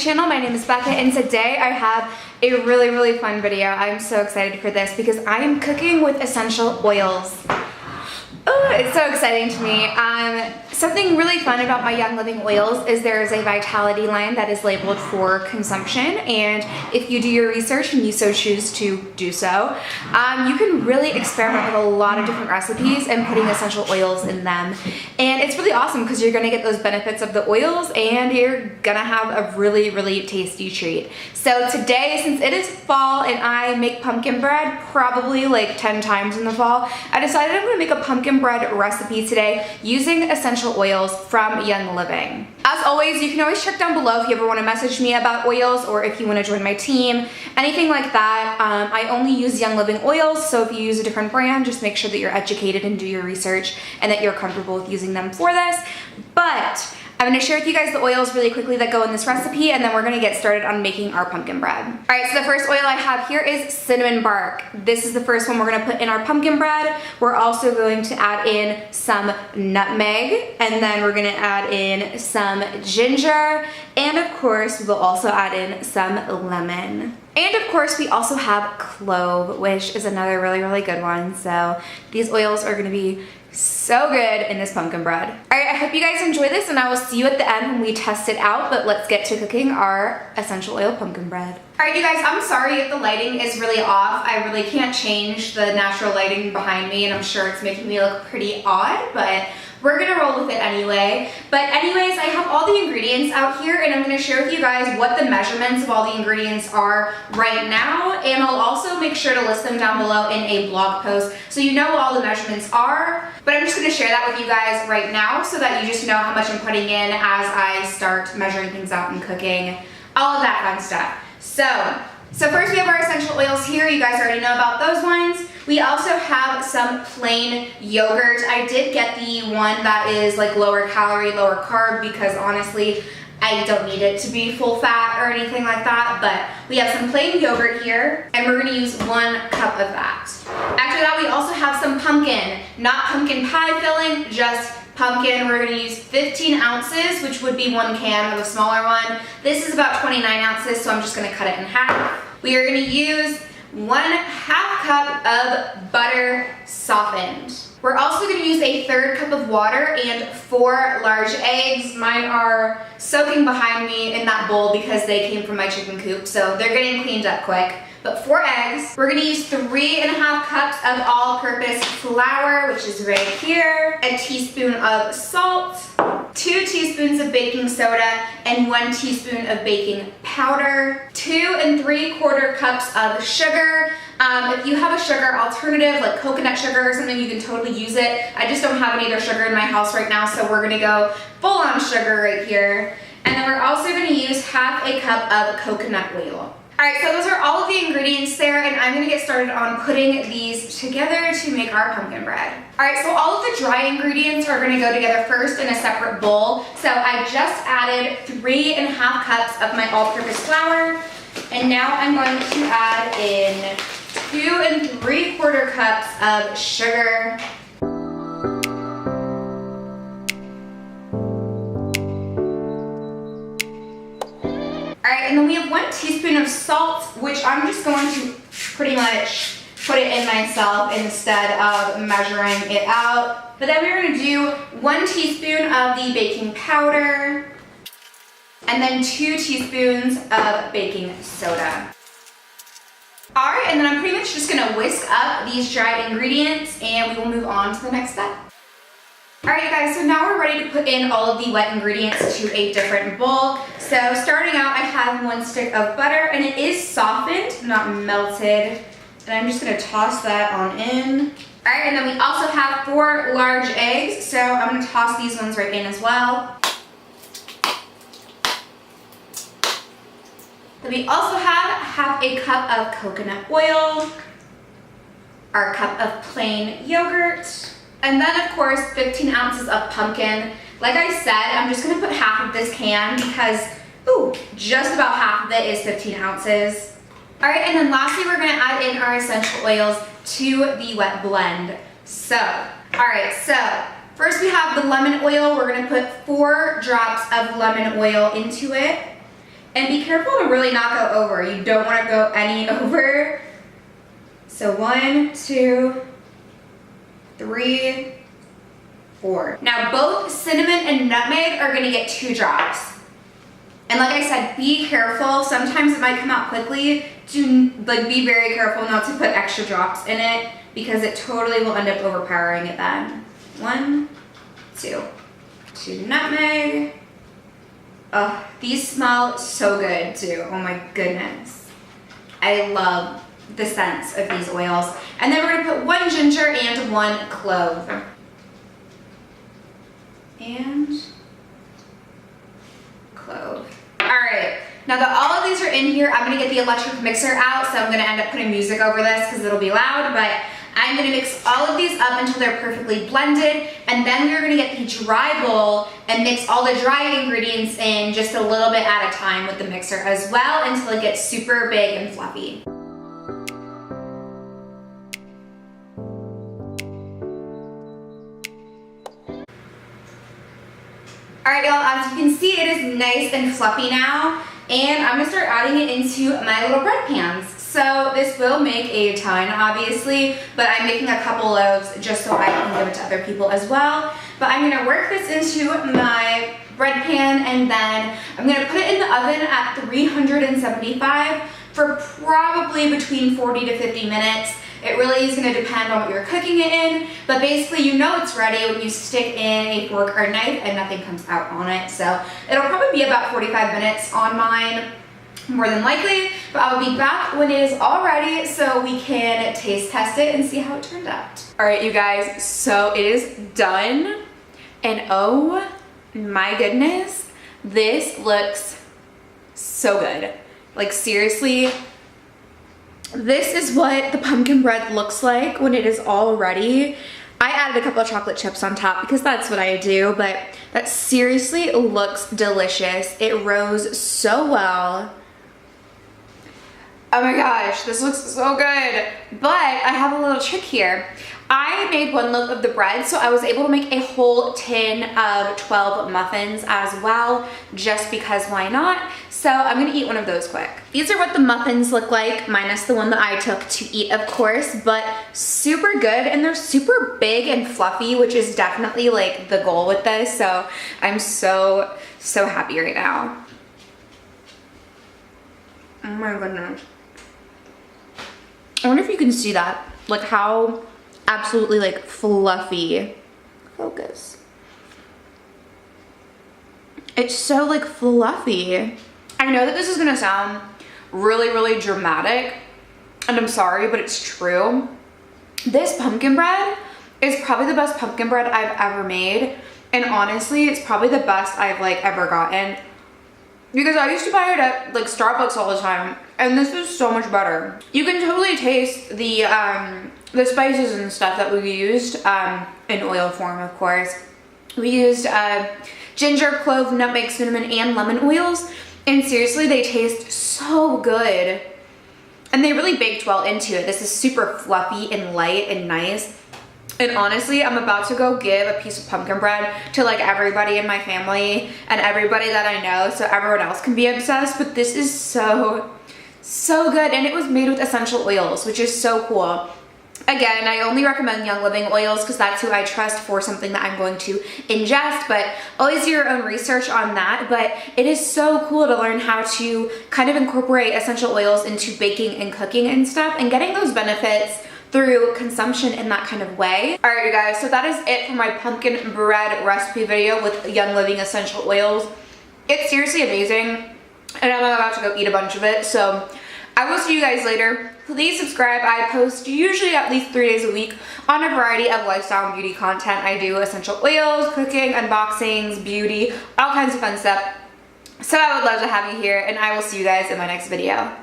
channel. My name is Becca and today I have a really fun video. I'm so excited for this because I am cooking with essential oils. Oh, it's so exciting to me. Something really fun about my Young Living oils is there is a vitality line that is labeled for consumption, and if you do your research and you so choose to do so, you can really experiment with a lot of different recipes and putting essential oils in them. And it's really awesome because you're gonna get those benefits of the oils and you're gonna have a really tasty treat. So today, since it is fall and I make pumpkin bread probably like 10 times in the fall, I decided I'm gonna make a pumpkin bread recipe today using essential oils from Young Living. As always, you can always check down below if you ever want to message me about oils or if you want to join my team, anything like that. I only use Young Living oils, so if you use a different brand, just make sure that you're educated and do your research and that you're comfortable with using them for this. But I'm gonna share with you guys the oils really quickly that go in this recipe, and then we're gonna get started on making our pumpkin bread. All right, so the first oil I have here is cinnamon bark. This is the first one we're gonna put in our pumpkin bread. We're also going to add in some nutmeg, and then we're gonna add in some ginger, and of course, we will also add in some lemon. And of course, we also have clove, which is another really good one. So these oils are gonna be so good in this pumpkin bread. All right, I hope you guys enjoy this, and I will see you at the end when we test it out, but let's get to cooking our essential oil pumpkin bread. All right, you guys, I'm sorry if the lighting is really off. I really can't change the natural lighting behind me, and I'm sure it's making me look pretty odd, but we're gonna roll with it anyway. But anyways, I have all the ingredients out here, and I'm gonna share with you guys what the measurements of all the ingredients are right now, and I'll also make sure to list them down below in a blog post so you know what all the measurements are. But I'm just gonna share that with you guys right now so that you just know how much I'm putting in as I start measuring things out and cooking, all of that fun stuff. So first we have our essential oils here. You guys already know about those ones. We also have some plain yogurt. I did get the one that is like lower calorie, lower carb, because honestly, I don't need it to be full fat or anything like that, but we have some plain yogurt here, and we're gonna use 1 cup of that. After that, we also have some pumpkin, not pumpkin pie filling, just pumpkin. We're gonna use 15 ounces, which would be 1 can of a smaller one. This is about 29 ounces, so I'm just gonna cut it in half. We are gonna use 1/2 cup of butter softened. We're also gonna use a 1/3 cup of water and 4 large eggs. Mine are soaking behind me in that bowl because they came from my chicken coop, so they're getting cleaned up quick. But 4 eggs. We're gonna use 3.5 cups of all-purpose flour, which is right here, a teaspoon of salt, 2 teaspoons of baking soda, and 1 teaspoon of baking powder, 2 3/4 cups of sugar. If you have a sugar alternative like coconut sugar or something, you can totally use it. I just don't have any other sugar in my house right now, so we're gonna go full on sugar right here. And then we're also gonna use 1/2 cup of coconut oil. All right, so those are all of the ingredients there, and I'm gonna get started on putting these together to make our pumpkin bread. All right, so all of the dry ingredients are gonna go together first in a separate bowl. So I just added 3.5 cups of my all-purpose flour, and now I'm going to add in 2 3/4 cups of sugar. All right, and then we have 1 teaspoon of salt, which I'm just going to pretty much put it in myself instead of measuring it out. But then we're gonna do 1 teaspoon of the baking powder, and then 2 teaspoons of baking soda. All right, and then I'm pretty much just gonna whisk up these dried ingredients, and we will move on to the next step. All right, you guys, so now we're ready to put in all of the wet ingredients to a different bowl. So starting out, I have 1 stick of butter, and it is softened, not melted. And I'm just gonna toss that on in. All right, and then we also have 4 large eggs, so I'm gonna toss these ones right in as well. Then we also have 1/2 cup of coconut oil, our cup of plain yogurt, and then of course 15 ounces of pumpkin. Like I said, I'm just gonna put 1/2 of this can because, just about half of it is 15 ounces. All right, and then lastly, we're gonna add in our essential oils to the wet blend. So, all right, so first we have the lemon oil. We're gonna put 4 drops of lemon oil into it. And be careful to really not go over. You don't want to go any over. So 1, 2, 3, 4. Now both cinnamon and nutmeg are gonna get 2 drops. And like I said, be careful. Sometimes it might come out quickly. Be very careful not to put extra drops in it because it totally will end up overpowering it then. 1, 2. 2 nutmeg. Oh, these smell so good too. Oh my goodness. I love the scents of these oils. And then we're gonna put 1 ginger and 1 clove. And clove. All right, now that all of these are in here, I'm gonna get the electric mixer out, so I'm gonna end up putting music over this because it'll be loud, but I'm gonna mix all of these up until they're perfectly blended, and then we're gonna get the dry bowl and mix all the dry ingredients in just a little bit at a time with the mixer as well until it gets super big and fluffy. All right, y'all, as you can see, it is nice and fluffy now, and I'm gonna start adding it into my little bread pans. So this will make a ton, obviously, but I'm making a couple loaves just so I can give it to other people as well. But I'm gonna work this into my bread pan, and then I'm gonna put it in the oven at 375 for probably between 40 to 50 minutes. It really is gonna depend on what you're cooking it in, but basically you know it's ready when you stick in a fork or knife and nothing comes out on it. So it'll probably be about 45 minutes on mine, more than likely, but I'll be back when it is all ready so we can taste test it and see how it turned out. All right, you guys, so it is done, and oh my goodness, this looks so good. Like seriously, this is what the pumpkin bread looks like when it is all ready. I added a couple of chocolate chips on top because that's what I do, but that seriously looks delicious. It rose so well. Oh my gosh, this looks so good. But I have a little trick here. I made 1 loaf of the bread, so I was able to make a whole tin of 12 muffins as well, just because why not? So I'm gonna eat one of those quick. These are what the muffins look like, minus the one that I took to eat, of course, but super good, and they're super big and fluffy, which is definitely like the goal with this, so I'm so happy right now. Oh my goodness. I wonder if you can see that, like how absolutely like fluffy. Focus. It's so like fluffy. I know that this is gonna sound really dramatic, and I'm sorry, but it's true. This pumpkin bread is probably the best pumpkin bread I've ever made, and honestly, it's probably the best I've like ever gotten, because I used to buy it at like Starbucks all the time, and this is so much better. You can totally taste the spices and stuff that we used in oil form, of course. We used ginger, clove, nutmeg, cinnamon, and lemon oils, and seriously, they taste so good. And they really baked well into it. This is super fluffy and light and nice. And honestly, I'm about to go give a piece of pumpkin bread to like everybody in my family and everybody that I know so everyone else can be obsessed, but this is so good, and it was made with essential oils, which is so cool. Again, I only recommend Young Living oils because that's who I trust for something that I'm going to ingest, but always do your own research on that. But it is so cool to learn how to kind of incorporate essential oils into baking and cooking and stuff, and getting those benefits through consumption in that kind of way. All right, you guys, so that is it for my pumpkin bread recipe video with Young Living essential oils. It's seriously amazing, and I'm about to go eat a bunch of it, so I will see you guys later. Please subscribe. I post usually at least 3 days a week on a variety of lifestyle and beauty content. I do essential oils, cooking, unboxings, beauty, all kinds of fun stuff. So I would love to have you here, and I will see you guys in my next video.